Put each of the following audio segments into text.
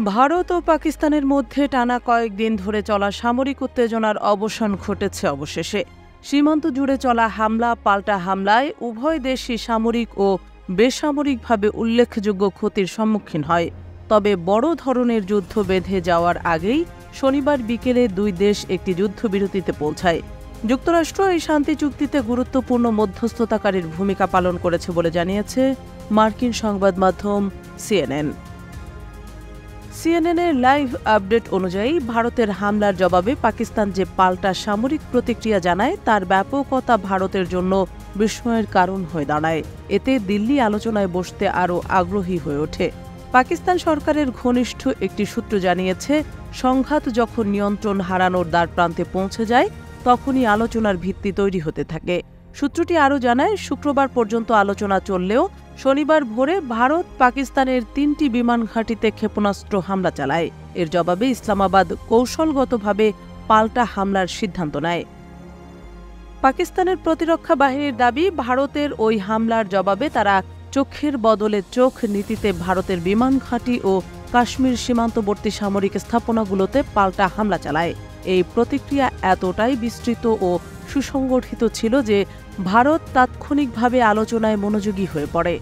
ভারত ও পাকিস্তানের মধ্যে টানা কয়েকদিন ধরে চলা সামরিক উত্তেজনার অবসান ঘটেছে অবশেষে। সীমান্ত জুড়ে চলা হামলা পাল্টা হামলায় উভয় দেশই সামরিক ও বেসামরিকভাবে উল্লেখযোগ্য ক্ষতির সম্মুখীন হয়। তবে বড় ধরনের যুদ্ধ বেঁধে যাওয়ার আগেই শনিবার বিকেলে দুই দেশ একটি যুদ্ধবিরতিতে পৌঁছায়। যুক্তরাষ্ট্র এই শান্তি চুক্তিতে গুরুত্বপূর্ণ মধ্যস্থতাকারীর ভূমিকা পালন করেছে বলে জানিয়েছে মার্কিন সংবাদ মাধ্যম সিএনএনের লাইভ আপডেট অনুযায়ী ভারতের হামলার জবাবে পাকিস্তান যে পাল্টা সামরিক প্রতিক্রিয়া জানায় তার ব্যাপকতা ভারতের জন্য বিস্ময়ের কারণ হয়ে দাঁড়ায়। এতে দিল্লি আলোচনায় বসতে আরও আগ্রহী হয়ে ওঠে। পাকিস্তান সরকারের ঘনিষ্ঠ একটি সূত্র জানিয়েছে, সংঘাত যখন নিয়ন্ত্রণ হারানোর দ্বারপ্রান্তে পৌঁছে যায় তখনই আলোচনার ভিত্তি তৈরি হতে থাকে। সূত্রটি আরও জানায়, শুক্রবার পর্যন্ত আলোচনা চললেও শনিবার ভোরে ভারত পাকিস্তানের ৩টি বিমান ঘাঁটিতে ক্ষেপণাস্ত্র হামলা চালায়। এর জবাবে ইসলামাবাদ কৌশলগতভাবে পাল্টা হামলার সিদ্ধান্ত নেয়। পাকিস্তানের প্রতিরক্ষা বাহিনীর দাবি, ভারতের ওই হামলার জবাবে তারা চোখের বদলে চোখ নীতিতে ভারতের বিমান ঘাঁটি ও কাশ্মীর সীমান্তবর্তী সামরিক স্থাপনাগুলোতে পাল্টা হামলা চালায়। এই প্রতিক্রিয়া এতটাই বিস্তৃত ও সুসংগঠিত ছিল যে ভারত তাৎক্ষণিকভাবে আলোচনায় মনোযোগী হয়ে পড়ে।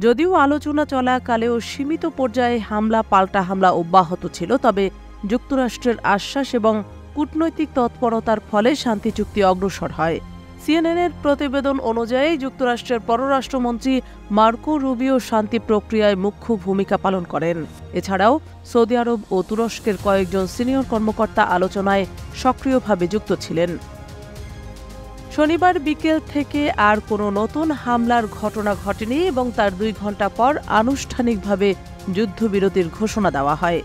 যদিও আলোচনা চলাকালেও সীমিত পর্যায়ে হামলা পাল্টা হামলা অব্যাহত ছিল, তবে যুক্তরাষ্ট্রের আশ্বাস এবং কূটনৈতিক তৎপরতার ফলে শান্তি চুক্তি অগ্রসর হয়। সিএনএনের প্রতিবেদন অনুযায়ী যুক্তরাষ্ট্রের পররাষ্ট্রমন্ত্রী মার্কো রুবিও শান্তি প্রক্রিয়ায় মুখ্য ভূমিকা পালন করেন। এছাড়াও সৌদি আরব ও তুরস্কের কয়েকজন সিনিয়র কর্মকর্তা আলোচনায় সক্রিয়ভাবে যুক্ত ছিলেন। শনিবার বিকেল থেকে আর কোনো নতুন হামলার ঘটনা ঘটেনি এবং তার ২ ঘণ্টা পর আনুষ্ঠানিকভাবে যুদ্ধবিরতির ঘোষণা দেওয়া হয়।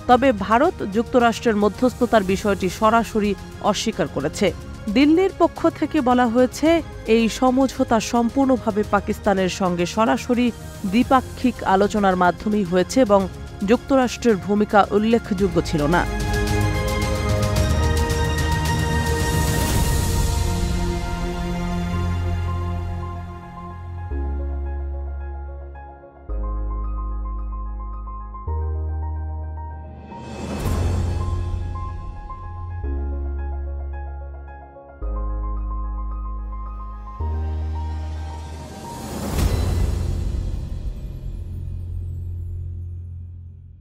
তবে ভারত যুক্তরাষ্ট্রের মধ্যস্থতার বিষয়টি সরাসরি অস্বীকার করেছে। দিল্লির পক্ষ থেকে বলা হয়েছে, এই সমঝোতা সম্পূর্ণভাবে পাকিস্তানের সঙ্গে সরাসরি দ্বিপাক্ষিক আলোচনার মাধ্যমেই হয়েছে এবং যুক্তরাষ্ট্রের ভূমিকা উল্লেখযোগ্য ছিল না।